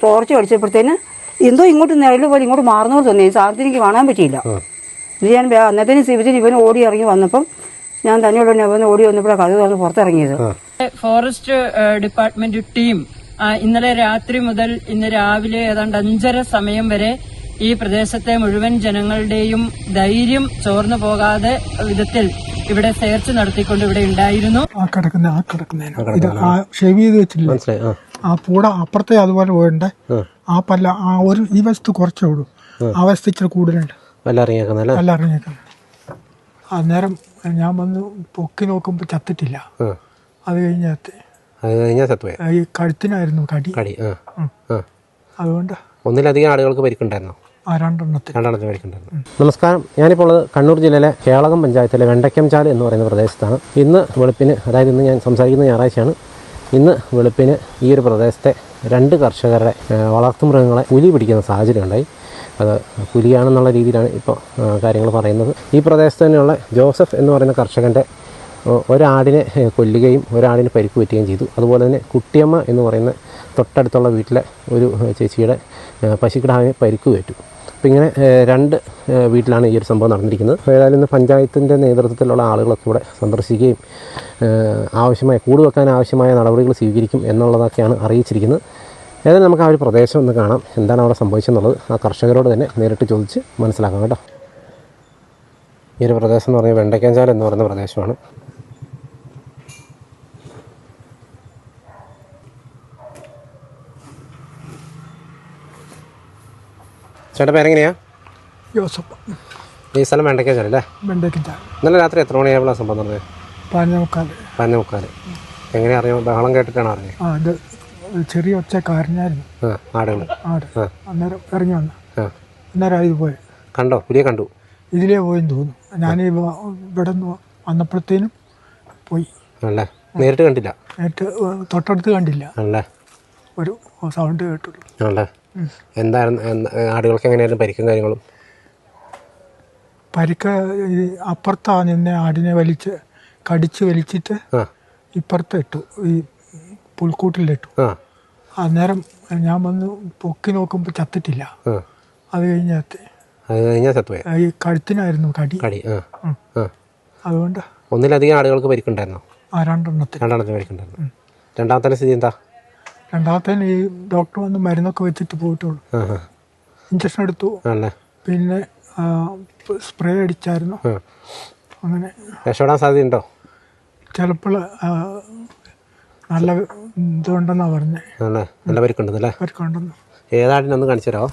Torch അടിച്ചപ്പോഴത്തേന് എന്തോ ഇങ്ങോട്ട് നിഴല് പോലെ ഇങ്ങോട്ട് മാറുന്നവർ തോന്നി. സാധനത്തിന് എനിക്ക് കാണാൻ പറ്റിയില്ല. ഇത് ഞാൻ അന്നത്തേന് ശിവത്തിന് ഇവന് ഓടി ഇറങ്ങി വന്നപ്പം ഞാൻ തന്നെയുള്ള അവന് ഓടി വന്നപ്പോഴാണ് കഥ തുറന്ന് പുറത്തിറങ്ങിയത്. ഫോറസ്റ്റ് ഡിപ്പാർട്ട്മെന്റ് ടീം ഇന്നലെ രാത്രി മുതൽ ഇന്ന് രാവിലെ ഏതാണ്ട് 5:30 സമയം വരെ ഈ പ്രദേശത്തെ മുഴുവൻ ജനങ്ങളുടെയും ധൈര്യം ചോർന്നു പോകാതെ വിധത്തിൽ ഇവിടെ സെർച്ച് നടത്തിക്കൊണ്ട് ഇവിടെ ഉണ്ടായിരുന്നു. ഷെവി ചെയ്ത് വെച്ചില്ല, ആ പൂട അപ്പുറത്തെ അതുപോലെ പോയിട്ടുണ്ട്. ആ പല്ല ആ ഒരു ഈ വശത്ത് കുറച്ചേ ഉള്ളൂ, ആ വശത്ത് ഇച്ചിരി കൂടുതലുണ്ട്. എല്ലാം ഇറങ്ങിയേക്കണം. അന്നേരം ഞാൻ വന്ന് പൊക്കി നോക്കുമ്പോ ചത്തിട്ടില്ല. അത് കഴിഞ്ഞ ഈ കഴുത്തിനായിരുന്നു കടി. അതുകൊണ്ട് ഒന്നിലധികം ആളുകൾക്ക് പരിക്കുണ്ടായിരുന്നു. രണ്ടെണ്ണത്തിന് പരിക്കുണ്ടായിരുന്നു. നമസ്കാരം, ഞാനിപ്പോൾ കണ്ണൂർ ജില്ലയിലെ കേളകം പഞ്ചായത്തിലെ വെണ്ടയ്ക്കംചാൽ എന്ന് പറയുന്ന പ്രദേശത്താണ്. ഇന്ന് വെളുപ്പിന്, അതായത് ഇന്ന് ഞാൻ സംസാരിക്കുന്ന ഞായറാഴ്ചയാണ്, ഇന്ന് വെളുപ്പിന് ഈ ഒരു പ്രദേശത്തെ 2 കർഷകരുടെ വളർത്തുമൃഗങ്ങളെ പുലി പിടിക്കുന്ന സാഹചര്യം ഉണ്ടായി. അത് പുലിയാണെന്നുള്ള രീതിയിലാണ് ഇപ്പോൾ കാര്യങ്ങൾ പറയുന്നത്. ഈ പ്രദേശത്ത് തന്നെയുള്ള ജോസഫ് എന്ന് പറയുന്ന കർഷകൻ്റെ ഒരാടിനെ കൊല്ലുകയും ഒരാടിന് പരിക്ക് പറ്റുകയും ചെയ്തു. അതുപോലെ തന്നെ കുട്ടിയമ്മ എന്ന് പറയുന്ന തൊട്ടടുത്തുള്ള വീട്ടിലെ ഒരു ചേച്ചിയുടെ പശുക്കിടാവിനെ പരിക്ക് പറ്റു. അപ്പോൾ ഇങ്ങനെ 2 വീട്ടിലാണ് ഈ ഒരു സംഭവം നടന്നിരിക്കുന്നത്. ഏതായാലും ഇന്ന് പഞ്ചായത്തിൻ്റെ നേതൃത്വത്തിലുള്ള ആളുകളൊക്കെ ഇവിടെ സന്ദർശിക്കുകയും കൂട് വെക്കാൻ ആവശ്യമായ നടപടികൾ സ്വീകരിക്കും എന്നുള്ളതൊക്കെയാണ് അറിയിച്ചിരിക്കുന്നത്. ഏതായാലും നമുക്ക് ആ ഒരു പ്രദേശം ഒന്ന് കാണാം, എന്താണ് അവിടെ സംഭവിച്ചെന്നുള്ളത് ആ കർഷകരോട് തന്നെ നേരിട്ട് ചോദിച്ച് മനസ്സിലാക്കാം കേട്ടോ. ഈ ഒരു പ്രദേശം എന്ന് പറഞ്ഞാൽ വെണ്ടയ്ക്കംചാൽ എന്ന് പറയുന്ന പ്രദേശമാണ്. ചേട്ടാ പേരെങ്ങനെയാ? ജോസഫ്. ഈ സ്ഥലം വെണ്ടയ്ക്കംചാൽ അല്ലേ? ഇന്നലെ രാത്രി എത്ര മണിയായപ്പോഴാണ് സംഭവം നടന്നത്? 11:15. എങ്ങനെയാ അറിയാം? ബഹളം കേട്ടിട്ടാണോ അറിഞ്ഞത്? ചെറിയ ഒച്ച കാരനായിരുന്നു. ആട് അന്നേരം ഇറങ്ങി വന്നു. അന്നേരം ഇത് പോയി. കണ്ടോ? പുലിയെ കണ്ടു? ഇതിലേ പോയെന്ന് തോന്നുന്നു. ഞാൻ ഇവിടെ നിന്ന് വന്നപ്പോഴത്തേനും പോയി. അല്ലേ? നേരിട്ട് കണ്ടില്ല? നേരിട്ട് തൊട്ടടുത്ത് കണ്ടില്ല. അല്ലേ? ഒരു സൗണ്ട് കേട്ടുള്ളൂ. അല്ലേ? എന്തായിരുന്നു ആടുകൾക്ക് എങ്ങനെയായിരുന്നു പരിക്കും കാര്യങ്ങളും? പരിക്ക് അപ്പുറത്താ നിന്നെ ആടിനെ കടിച്ച് വലിച്ചിട്ട് ഇപ്പുറത്ത് ഇട്ടു, ഈ പുൽക്കൂട്ടിലിട്ടു. അന്നേരം ഞാൻ വന്ന് പൊക്കി നോക്കുമ്പോൾ ചത്തിട്ടില്ല. അത് കഴിഞ്ഞ ഈ കഴുത്തിനായിരുന്നു കടി. അതുകൊണ്ട് ഒന്നിലധികം ആളുകൾക്ക് പരിക്കുണ്ടായിരുന്നോ? രണ്ടെണ്ണത്തിന് പരിക്കുണ്ടായിരുന്നു. രണ്ടാമത്തെ സ്ഥിതി എന്താ? രണ്ടാമത്തേന് ഈ ഡോക്ടർ വന്ന് മരുന്നൊക്കെ വെച്ചിട്ട് പോയിട്ടുള്ളൂ. ഇഞ്ചക്ഷൻ എടുത്തു, പിന്നെ സ്പ്രേ അടിച്ചായിരുന്നു. അങ്ങനെ രക്ഷപ്പെടാൻ സാധ്യതയുണ്ടോ? ചിലപ്പോൾ നല്ല ഇതുണ്ടെന്നാ പറഞ്ഞേ. നല്ല പരിക്കുണ്ടെന്നല്ലേ? പരിക്കുണ്ടെന്ന്. ഏതാടിനൊന്ന് കാണിച്ചു തരാമോ?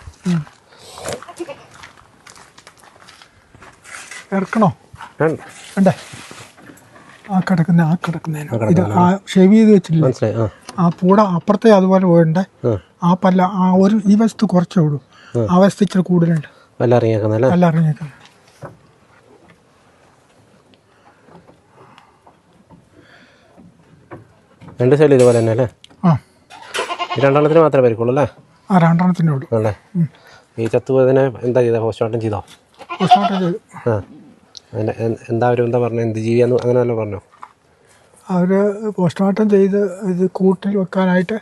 ഇറക്കണോ? വേണ്ടേ? ആ കിടക്കുന്നതിന് ഇത് ആ ഷെവി ചെയ്ത് വെച്ചില്ല, മനസ്സിലായി. ആ പൂട അപ്പുറത്തെ അതുപോലെ പോയിട്ടുണ്ട്. ആ പല്ല ആ ഒരു ഈ വശത്ത് കുറച്ചേ ഉള്ളൂ, ആ വശത്ത് ഇച്ചിരി കൂടുതലുണ്ട്. എല്ലാം ഇറങ്ങിയേക്കാം. രണ്ട് സൈഡിൽ ഇതുപോലെ തന്നെ അല്ലേ? രണ്ടെണ്ണത്തിന് മാത്രമേ പരിക്കുള്ളൂ അല്ലേ? രണ്ടെണ്ണത്തിനേ ഉള്ളൂ അല്ലേ? ഈ ചത്തുപോയതിനെ എന്താ ചെയ്തത്? പോസ്റ്റ്മോർട്ടം ചെയ്തോ? പോസ്റ്റ്മോർട്ടം ചെയ്തു. എന്താ പറഞ്ഞത്? എന്ത് ജീവിയാന്ന് അങ്ങനെ വല്ലതും പറഞ്ഞോ? അവർ പോസ്റ്റ്മോർട്ടം ചെയ്ത് ഇത് കൂട്ടിൽ വെക്കാനായിട്ട്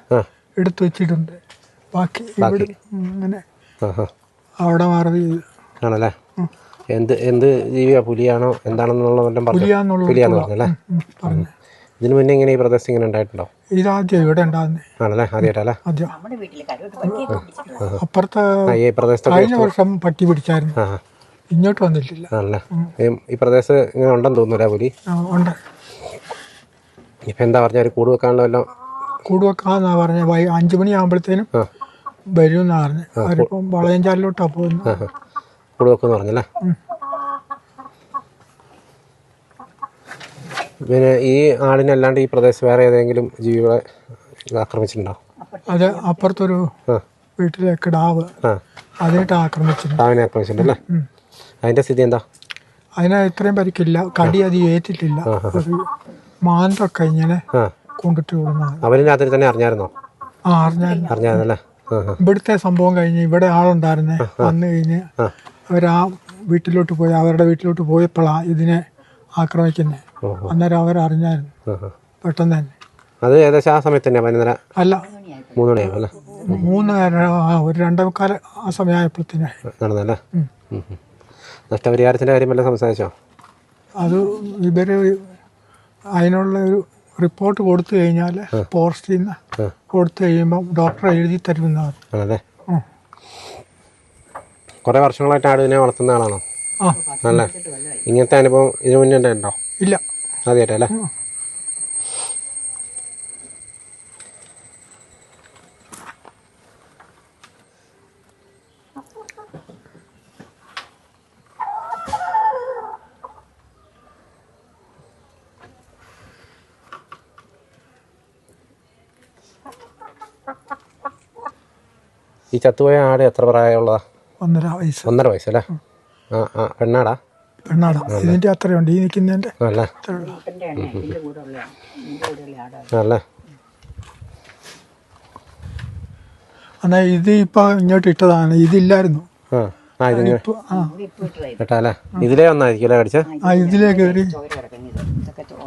എടുത്തു വെച്ചിട്ടുണ്ട്. ബാക്കി ഇങ്ങനെ അവിടെ മാറി ആണല്ലേ? എന്ത് ജീവിയാ? പുലിയാണോ എന്താണെന്നുള്ള പുലിയാന്ന് പറഞ്ഞല്ലേ? ഇതിനു മുന്നേ ഇങ്ങനെ ഈ പ്രദേശത്ത് ഇങ്ങനെ ഉണ്ടായിട്ടുണ്ടോ? ഇതാദ്യം ഇവിടെ ഉണ്ടാകുന്നേ. ആണല്ലേ? ആദ്യമായിട്ടല്ലേ? അപ്പുറത്തെ കഴിഞ്ഞ വർഷം പട്ടി പിടിച്ചായിരുന്നു, ഇങ്ങോട്ട് വന്നിട്ടില്ല. ആണല്ലേ? ഈ പ്രദേശത്ത് ഇങ്ങനെ ഉണ്ടെന്ന് തോന്നുന്നില്ല പുലി? ഉണ്ട്. ഇപ്പം എന്താ പറഞ്ഞ ഒരു കൂട് വെക്കാനുള്ള കൂട് വെക്കാന്നാ പറഞ്ഞ. 5 മണിയാകുമ്പോഴത്തേനും വരുമെന്നാ പറഞ്ഞത്. അവരിപ്പം വളയഞ്ചാലിലോട്ടാ പോകുന്നത്. കൂട് വെക്കുമെന്ന് പറഞ്ഞല്ലേ? പിന്നെ ഈ ആടിനല്ലാണ്ട് ഈ പ്രദേശത്ത് വേറെ ഏതെങ്കിലും ജീവികളെ ആക്രമിച്ചിട്ടുണ്ടോ? അത് അപ്പുറത്തൊരു വീട്ടിലെ കിടാവ് അതിനായിട്ട് ആക്രമിച്ചിട്ടുണ്ട്. കിടാവിനെ ആക്രമിച്ചിട്ടുണ്ടല്ലേ? അതിന്റെ സ്ഥിതി എന്താ? അതിന് ഇത്രയും പരിക്കില്ല, കടി അത് ഏറ്റിട്ടില്ല. ഒരു മാന്ത്രൊക്കെ ഇങ്ങനെ കൊണ്ടിട്ട് വിടുന്നതാണ്. അവരും രാത്രി തന്നെ അറിഞ്ഞായിരുന്നോ? അറിഞ്ഞായിരുന്നല്ലേ? ഇവിടുത്തെ സംഭവം കഴിഞ്ഞ് ഇവിടെ ആളുണ്ടായിരുന്നേ. വന്നു കഴിഞ്ഞ് അവരാ വീട്ടിലോട്ട് പോയി, അവരുടെ വീട്ടിലോട്ട് പോയപ്പോഴാണ് ഇതിനെ ആക്രമിക്കുന്നത്. അന്നേരം അവരറിഞ്ഞായിരുന്നു പെട്ടെന്ന് തന്നെ. അത് ഏകദേശം ആ സമയത്ത് തന്നെ? അല്ല, 3 മണിയാകും അല്ലേ? ഒരു 2:15 ആ സമയമായപ്പോഴത്തേനായി നടന്നല്ലേ. നഷ്ടപരിഹാരത്തിന്റെ കാര്യം വല്ലതും സംസാരിച്ചോ? അത് ഇവര് അതിനുള്ള ഒരു റിപ്പോർട്ട് കൊടുത്തു കഴിഞ്ഞാൽ ഫോറസ്റ്റിൽ നിന്ന് കൊടുത്തു കഴിയുമ്പോൾ ഡോക്ടർ എഴുതി തരുന്നതാണ്. ആണല്ലേ. കുറെ വർഷങ്ങളായിട്ട് ആടിനെ വളർത്തുന്ന ആളാണോ? അല്ലേ. ഇങ്ങനത്തെ അനുഭവം ഇതിനു മുന്നേ ഉണ്ടോ? ഇല്ല, ആദ്യമായിട്ടല്ലേ. ഈ ചത്തുപോയ ആട് എത്ര പ്രായമുള്ളതാ? 1.5 വയസ്സ്. 1.5 വയസ്സല്ലേ. പെണ്ണാടാ? പെണ്ണാടാ. ഇതിന്റെ അത്രയുണ്ട്, ഈ നിൽക്കുന്നതിന്റെ അല്ലേ. അല്ലേ. എന്നാ ഇത് ഇപ്പൊ ഇങ്ങോട്ട് ഇട്ടതാണ്, ഇതില്ലായിരുന്നു. കേട്ടാലേ. ഇതിലേ വന്നായിരിക്കും കടിച്ച. ഇതിലേ കയറി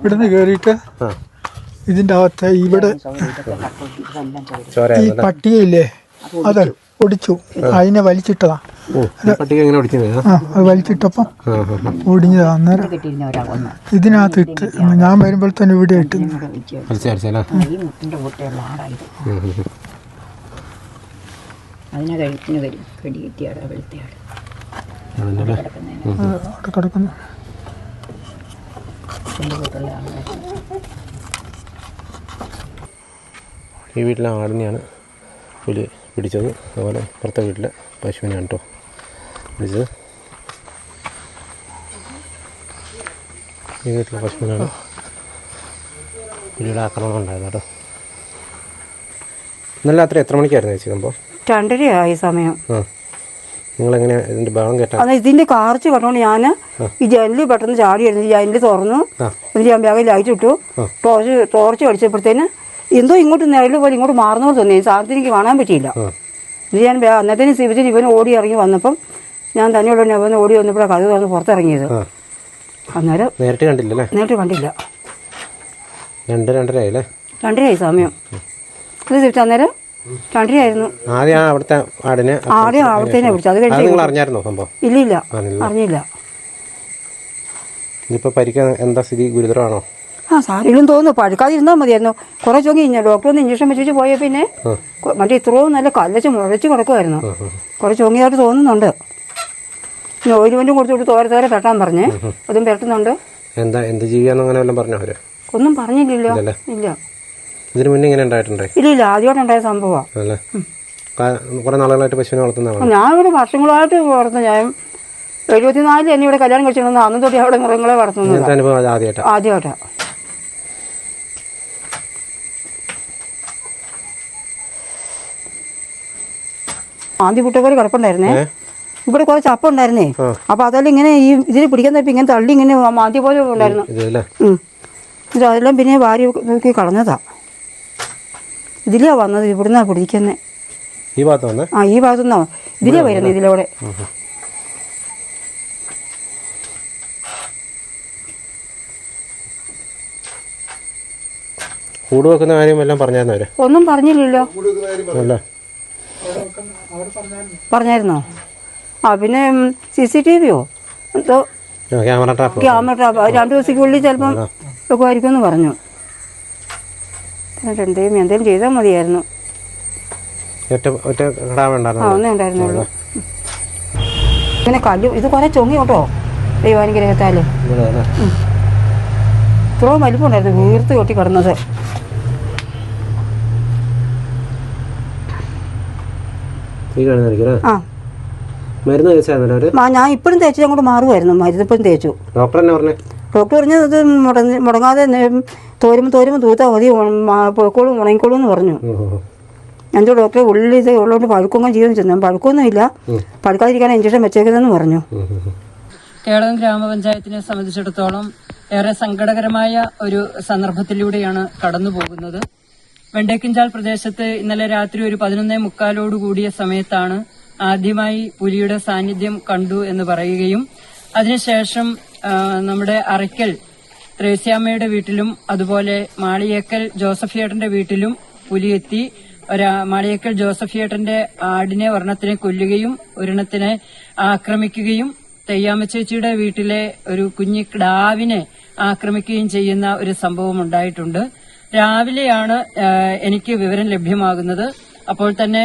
ഇവിടുന്ന് കേറിയിട്ട് ഇതിന്റെ അകത്ത് ഇവിടെ ഈ പട്ടികയില്ലേ അത് ഒടിച്ചു, അതിനെ വലിച്ചിട്ടതാ. പട്ടിക എങ്ങനെ ഒടിച്ചത്? അത് വലിച്ചിട്ടപ്പം ഒടിഞ്ഞതാ. അന്നേരം ഇതിനകത്ത് ഇട്ട് ഞാൻ വരുമ്പോൾ തന്നെ ഇവിടെ ഇട്ട് അവിടെ കിടക്കുന്നു. ഈ വീട്ടിലെ ആടിനെയാണ് പുലി പിടിച്ചത്. അതുപോലെ പുറത്തെ വീട്ടിലെ പശുവിനെയാണ് കേട്ടോ പിടിച്ചത്. ഈ വീട്ടിലെ പശുവിനാണ് പുലിയുടെ ആക്രമണം ഉണ്ടായത് കേട്ടോ. ഇന്നലെ രാത്രി എത്ര മണിക്കായിരുന്നു ചേച്ചി സംഭവം? 2:30 സമയം. നിങ്ങളെങ്ങനെയാണ് ഇതിൻ്റെ ബഹളം കേട്ടാ? അത് ഇതിന്റെ കാർച്ച് കണ്ടോണ്ട് ഞാൻ ഈ ജനലിൽ പെട്ടെന്ന് ചാടിയായിരുന്നു. ജനലിൽ തുറന്നു, എന്നിട്ട് ഞാൻ ബാഗിൽ ലൈറ്റ് ഇട്ടു. ടോർച്ച് അടിച്ചപ്പോഴത്തേന് എന്തോ ഇങ്ങോട്ട് നിഴൽ പോലെ ഇങ്ങോട്ട് മാറുന്നോട് തോന്നി. സാധനത്തിന് എനിക്ക് കാണാൻ പറ്റിയില്ല. ഇത് ഞാൻ അന്നത്തേന് സിബിച്ചിന് ഇവന് ഓടി ഇറങ്ങി വന്നപ്പം ഞാൻ തന്നെയുള്ള അവന് ഓടി വന്നപ്പോഴാണ് കഥ തുറന്ന് പുറത്തിറങ്ങിയത്. അന്നേരം നേരിട്ട് കണ്ടില്ലല്ലേ? നേരിട്ട് കണ്ടില്ല. 2:30 2:30 സമയം. ഇത് തിരിച്ചു അന്നേരം 2:30 ആയിരുന്നു. ആദ്യം അവിടുത്തെ ആടിനെ അവിടത്തേനെ പിടിച്ചു. അത് കഴിഞ്ഞ് നിങ്ങൾ അറിഞ്ഞായിരുന്നോ സംഭവം? ഇല്ല, അറിഞ്ഞില്ല. ഇനിയിപ്പോൾ പരിക്കാൻ എന്താ സ്ഥിതി? ഗുരുതരമാണോ? സാരിലും തോന്നുന്നു. പഴുക്കാതിരുന്നാൽ മതിയായിരുന്നു. കുറേ ചൊങ്ങി കഴിഞ്ഞാൽ ഡോക്ടർ ഒന്ന് ഇഞ്ചക്ഷൻ വെച്ചിട്ട് പോയ പിന്നെ മറ്റേ ഇത്രയും നല്ല കല്ലച്ച് മുഴച്ച് കിടക്കുമായിരുന്നു. കുറേ ചൊങ്ങിയതായിട്ട് തോന്നുന്നുണ്ട്. ഓയിൽമെൻറ്റും കൊടുത്തിട്ട് തോരെ പെട്ടാൻ പറഞ്ഞേ, അതും പെട്ടുന്നുണ്ട്. എന്ത് ജീവിയാന്ന് അങ്ങനെ വല്ലതും പറഞ്ഞോ അവര്? ഒന്നും പറഞ്ഞില്ലല്ലോ. ഇല്ല. ഇതിന് മുന്നേ ഇങ്ങനെ ഉണ്ടായിട്ടുണ്ടേ? ഇല്ല, ആദ്യമായിട്ടുണ്ടായ സംഭവമാണ്. കുറെ നാളുകളായിട്ട് പശുവിനെ വളർത്തുന്നതാണ്. ഞാൻ ഇവിടെ വർഷങ്ങളായിട്ട് വളർത്തുന്നു. ഞാൻ 74 എന്നെ ഇവിടെ കല്യാണം കഴിച്ചിരുന്നു. അന്ന് തൊട്ട് അവിടെ മൃഗങ്ങളെ വളർത്തുന്നത് ആദ്യമായിട്ടാണ്. ആദ്യ പുട്ടക്കോല് കിടപ്പുണ്ടായിരുന്നേ. ഇവിടെ കുറെ ചപ്പ ഉണ്ടായിരുന്നേ. അപ്പൊ അതെല്ലാം ഇങ്ങനെ ഈ ഇതിന് പിടിക്കാൻ തപ്പി ഇങ്ങനെ തള്ളി ഇങ്ങനെ മാന്തി പോലെ ഉണ്ടായിരുന്നു. ഇത് അതെല്ലാം പിന്നെ വാരി നോക്കി കളഞ്ഞതാ. ഇതിലാ വന്നത്, ഇവിടുന്നാ പിടിക്കുന്നേ. ഈ ഭാഗത്തുനിന്നോ? ഇതിലേ വരുന്നത്, ഇതിലൂടെ. കൂട് വെക്കുന്ന കാര്യം എല്ലാം പറഞ്ഞായിരുന്നോ അവര്? ഒന്നും പറഞ്ഞില്ലല്ലോ. പറഞ്ഞായിരുന്നോ? പിന്നെ CCTVയോ എന്തോ ക്യാമറ ട്രാപ്പ് 2 ദിവസത്തിനുള്ളിൽ ചിലപ്പം വെക്കുമായിരിക്കും എന്ന് പറഞ്ഞു. എന്തെങ്കിലും ചെയ്താൽ മതിയായിരുന്നു. ഒന്നേ ഉണ്ടായിരുന്നുള്ളൂ. പിന്നെ കല്ല് ഇത് കുറെ ചൊങ്ങി കേട്ടോ ദൈവാനുഗ്രഹത്താല്. ഇത്രയും വലിപ്പമുണ്ടായിരുന്നു വീർത്ത് കൊട്ടി കിടന്നത്. ഞാൻ ഇപ്പോഴും തേച്ചു അങ്ങോട്ട് മാറുമായിരുന്നു. മരുന്ന് ഇപ്പോഴും തേച്ചു. ഡോക്ടർ പറഞ്ഞത് ഇത് മുടങ്ങാതെ തോരുമ്പോൾ തൂത്താൽ മതി, പൊക്കോളും ഉണങ്ങിക്കോളും എന്ന് പറഞ്ഞു. എന്തോ ഡോക്ടറെ ഉള്ളിൽ ഇത് ഉള്ളതുകൊണ്ട് പഴുക്കൊന്നും ചെയ്യുമെന്ന് ചെന്നു. പഴുക്കൊന്നും ഇല്ല, പഴുക്കാതിരിക്കാൻ ഇഞ്ചക്ഷൻ വെച്ചേക്കുന്നതെന്ന് പറഞ്ഞു. കേളകം ഗ്രാമപഞ്ചായത്തിനെ സംബന്ധിച്ചിടത്തോളം ഏറെ സങ്കടകരമായ ഒരു സന്ദർഭത്തിലൂടെയാണ് കടന്നു പോകുന്നത്. വെണ്ടേക്കിഞ്ചാൽ പ്രദേശത്ത് ഇന്നലെ രാത്രി ഒരു 11:45 കൂടിയ സമയത്താണ് ആദ്യമായി പുലിയുടെ സാന്നിധ്യം കണ്ടു എന്ന് പറയുകയും അതിനുശേഷം നമ്മുടെ അറയ്ക്കൽ ത്രേസ്യാമ്മയുടെ വീട്ടിലും അതുപോലെ മാളിയേക്കൽ ജോസഫിയേട്ടന്റെ വീട്ടിലും പുലിയെത്തി മാളിയേക്കൽ ജോസഫിയേട്ടന്റെ ആടിനെ ഒരെണ്ണത്തിനെ കൊല്ലുകയും ഒരെണ്ണത്തിനെ ആക്രമിക്കുകയും തെയ്യാമ്മ ചേച്ചിയുടെ വീട്ടിലെ ഒരു കുഞ്ഞി കിടാവിനെ ആക്രമിക്കുകയും ചെയ്യുന്ന ഒരു സംഭവം ഉണ്ടായിട്ടുണ്ട്. രാവിലെയാണ് എനിക്ക് വിവരം ലഭ്യമാകുന്നത്. അപ്പോൾ തന്നെ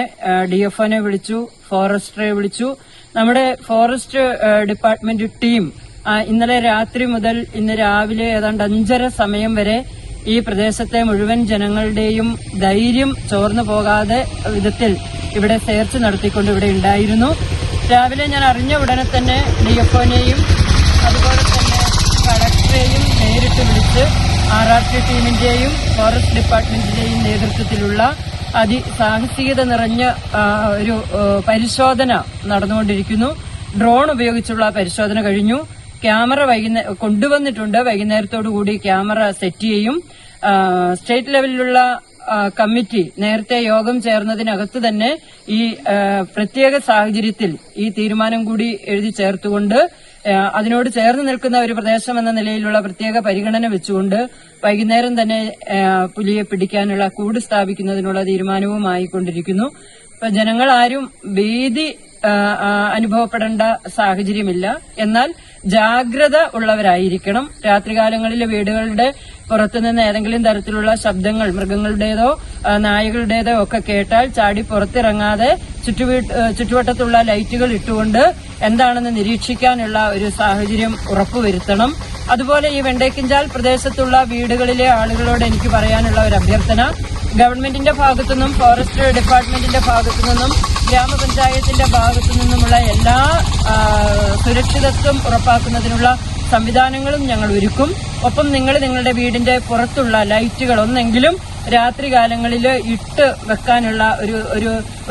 DFOനെ വിളിച്ചു, ഫോറസ്റ്ററെ വിളിച്ചു. നമ്മുടെ ഫോറസ്റ്റ് ഡിപ്പാർട്ട്മെന്റ് ടീം ഇന്നലെ രാത്രി മുതൽ ഇന്ന് രാവിലെ ഏതാണ്ട് 5:30 സമയം വരെ ഈ പ്രദേശത്തെ മുഴുവൻ ജനങ്ങളുടെയും ധൈര്യം ചോർന്നു പോകാതെ വിധത്തിൽ ഇവിടെ സെർച്ച് നടത്തിക്കൊണ്ട് ഇവിടെ ഉണ്ടായിരുന്നു. രാവിലെ ഞാൻ അറിഞ്ഞ ഉടനെ തന്നെ DFOനെയും അതുപോലെ തന്നെ കളക്ടറെയും നേരിട്ട് വിളിച്ച് RRT ടീമിന്റെയും ഫോറസ്റ്റ് ഡിപ്പാർട്ട്മെന്റിന്റെയും നേതൃത്വത്തിലുള്ള അതിസാഹസികത നിറഞ്ഞ ഒരു പരിശോധന നടന്നുകൊണ്ടിരിക്കുന്നു. ഡ്രോൺ ഉപയോഗിച്ചുള്ള പരിശോധന കഴിഞ്ഞു. ക്യാമറ കൊണ്ടുവന്നിട്ടുണ്ട്. വൈകുന്നേരത്തോടുകൂടി ക്യാമറ സെറ്റ് ചെയ്യും. സ്റ്റേറ്റ് ലെവലിലുള്ള കമ്മിറ്റി നേരത്തെ യോഗം ചേർന്നതിനകത്ത് തന്നെ ഈ പ്രത്യേക സാഹചര്യത്തിൽ ഈ തീരുമാനം കൂടി എഴുതി ചേർത്തുകൊണ്ട് അതിനോട് ചേർന്ന് നിൽക്കുന്ന ഒരു പ്രദേശം എന്ന നിലയിലുള്ള പ്രത്യേക പരിഗണന വെച്ചുകൊണ്ട് വൈകുന്നേരം തന്നെ പുലിയെ പിടിക്കാനുള്ള കൂട് സ്ഥാപിക്കുന്നതിനുള്ള തീരുമാനവുമായിക്കൊണ്ടിരിക്കുന്നു. ഇപ്പൊ ജനങ്ങൾ ആരും ഭീതി അനുഭവപ്പെടേണ്ട സാഹചര്യമില്ല. എന്നാൽ ജാഗ്രത ഉള്ളവരായിരിക്കണം. രാത്രികാലങ്ങളിൽ വീടുകളുടെ പുറത്തുനിന്ന് ഏതെങ്കിലും തരത്തിലുള്ള ശബ്ദങ്ങൾ മൃഗങ്ങളുടേതോ നായകളുടേതോ ഒക്കെ കേട്ടാൽ ചാടി പുറത്തിറങ്ങാതെ ചുറ്റുവട്ടത്തുള്ള ലൈറ്റുകൾ ഇട്ടുകൊണ്ട് എന്താണെന്ന് നിരീക്ഷിക്കാനുള്ള ഒരു സാഹചര്യം ഉറപ്പുവരുത്തണം. അതുപോലെ ഈ വെണ്ടേക്കിഞ്ചാൽ പ്രദേശത്തുള്ള വീടുകളിലെ ആളുകളോട് എനിക്ക് പറയാനുള്ള ഒരു അഭ്യർത്ഥന, ഗവൺമെന്റിന്റെ ഭാഗത്തുനിന്നും ഫോറസ്റ്റ് ഡിപ്പാർട്ട്മെന്റിന്റെ ഭാഗത്തുനിന്നും ഗ്രാമപഞ്ചായത്തിന്റെ ഭാഗത്തുനിന്നുമുള്ള എല്ലാ സുരക്ഷിതത്വം ഉറപ്പാക്കുന്നതിനുള്ള സംവിധാനങ്ങളും ഞങ്ങൾ ഒരുക്കും. ഒപ്പം നിങ്ങളുടെ വീടിന്റെ പുറത്തുള്ള ലൈറ്റുകൾ ഒന്നെങ്കിലും രാത്രികാലങ്ങളിൽ ഇട്ട് വെക്കാനുള്ള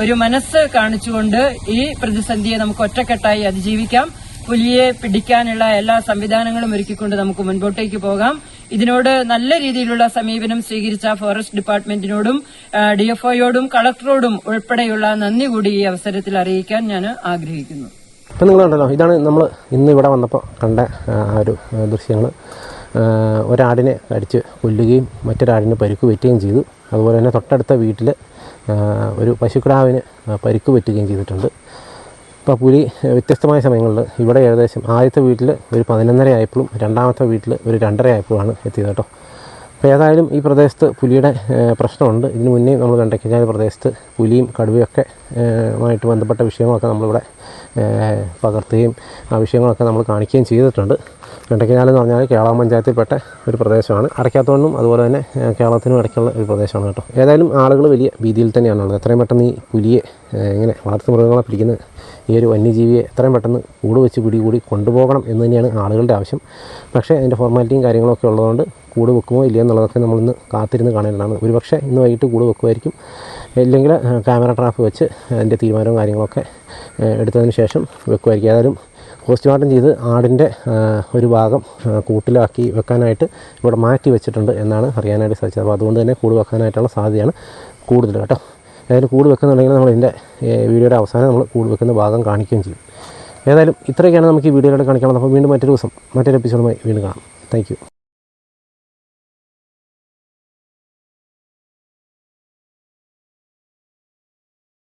ഒരു മനസ്സ് കാണിച്ചുകൊണ്ട് ഈ പ്രതിസന്ധിയെ നമുക്ക് ഒറ്റക്കെട്ടായി അതിജീവിക്കാം. പുലിയെ പിടിക്കാനുള്ള എല്ലാ സംവിധാനങ്ങളും ഒരുക്കിക്കൊണ്ട് നമുക്ക് മുൻപോട്ടേക്ക് പോകാം. ഇതിനോട് നല്ല രീതിയിലുള്ള സമീപനം സ്വീകരിച്ച ഫോറസ്റ്റ് ഡിപ്പാർട്ട്മെന്റിനോടും DFOയോടും കളക്ടറോടും ഉൾപ്പെടെയുള്ള നന്ദി കൂടി ഈ അവസരത്തിൽ അറിയിക്കാൻ ഞാൻ ആഗ്രഹിക്കുന്നു. ഇപ്പം നിങ്ങളുണ്ടല്ലോ, ഇതാണ് നമ്മൾ ഇന്ന് ഇവിടെ വന്നപ്പോൾ കണ്ട ആ ഒരു ദൃശ്യങ്ങൾ. ഒരാടിനെ അടിച്ച് കൊല്ലുകയും മറ്റൊരാടിന് പരിക്ക് പറ്റുകയും ചെയ്തു. അതുപോലെ തന്നെ തൊട്ടടുത്ത വീട്ടിൽ ഒരു പശുക്കിടാവിന് പരിക്ക് പറ്റുകയും ചെയ്തിട്ടുണ്ട്. ഇപ്പോൾ പുലി വ്യത്യസ്തമായ സമയങ്ങളിൽ ഇവിടെ ഏകദേശം ആദ്യത്തെ വീട്ടിൽ ഒരു 11:30 ആയപ്പോഴും രണ്ടാമത്തെ വീട്ടിൽ ഒരു 2:30 ആയപ്പോഴാണ് എത്തിയത് കേട്ടോ. അപ്പോൾ ഏതായാലും ഈ പ്രദേശത്ത് പുലിയുടെ പ്രശ്നമുണ്ട്. ഇതിനു മുന്നേ നമ്മൾ വെണ്ടയ്ക്കഞ്ചാൽ പ്രദേശത്ത് പുലിയും കടുവയൊക്കെ ആയിട്ട് ബന്ധപ്പെട്ട വിഷയങ്ങളൊക്കെ നമ്മളിവിടെ പകർത്തുകയും ആ വിഷയങ്ങളൊക്കെ നമ്മൾ കാണിക്കുകയും ചെയ്തിട്ടുണ്ട്. വെണ്ടയ്ക്കഞ്ചാൽ എന്ന് പറഞ്ഞാൽ കേളകം പഞ്ചായത്തിൽപ്പെട്ട ഒരു പ്രദേശമാണ്. അടയ്ക്കാത്തോണ്ടും അതുപോലെ തന്നെ കേരളത്തിനും ഇടയ്ക്കുള്ള ഒരു പ്രദേശമാണ് കേട്ടോ. ഏതായാലും ആളുകൾ വലിയ ഭീതിയിൽ തന്നെയാണുള്ളത്. എത്രയും പെട്ടെന്ന് ഈ പുലിയെ ഇങ്ങനെ വളർത്തുമൃഗങ്ങളെ പിടിക്കുന്ന ഈ ഒരു വന്യജീവിയെ എത്രയും പെട്ടെന്ന് കൂട് വെച്ച് പിടികൂടി കൊണ്ടുപോകണം എന്ന് തന്നെയാണ് ആളുകളുടെ ആവശ്യം. പക്ഷേ അതിൻ്റെ ഫോർമാലിറ്റിയും കാര്യങ്ങളൊക്കെ ഉള്ളതുകൊണ്ട് കൂട് വെക്കുമോ ഇല്ലയോ എന്നുള്ളതൊക്കെ നമ്മളിന്ന് കാത്തിരുന്ന് കാണേണ്ടതാണ്. ഒരുപക്ഷെ ഇന്ന് വൈകിട്ട് കൂട് വെക്കുമായിരിക്കും. ഇല്ലെങ്കിൽ ക്യാമറ ട്രാപ്പ് വെച്ച് അതിൻ്റെ തീരുമാനവും കാര്യങ്ങളൊക്കെ എടുത്തതിന് ശേഷം വെക്കുമായിരിക്കും. ഏതായാലും പോസ്റ്റ്മോർട്ടം ചെയ്ത് ആടിൻ്റെ ഒരു ഭാഗം കൂട്ടിലാക്കി വെക്കാനായിട്ട് ഇവിടെ മാറ്റി വെച്ചിട്ടുണ്ട് എന്നാണ് അറിയാനായിട്ട് സാധിച്ചത്. അപ്പോൾ അതുകൊണ്ട് തന്നെ കൂട് വെക്കാനായിട്ടുള്ള സാധ്യതയാണ് കൂടുതൽ കേട്ടോ. ഏതായാലും കൂട് വെക്കുന്നുണ്ടെങ്കിൽ നമ്മൾ ഇതിൻ്റെ വീഡിയോയുടെ അവസാനം നമ്മൾ കൂട് വെക്കുന്ന ഭാഗം കാണിക്കുകയും ചെയ്യും. ഏതായാലും ഇത്രയൊക്കെയാണ് നമുക്ക് ഈ വീഡിയോയിലൂടെ കാണിക്കാനുള്ളത്. അപ്പോൾ വീണ്ടും മറ്റൊരു ദിവസം മറ്റൊരു എപ്പിസോഡുമായി വീണ്ടും കാണാം. Thank you.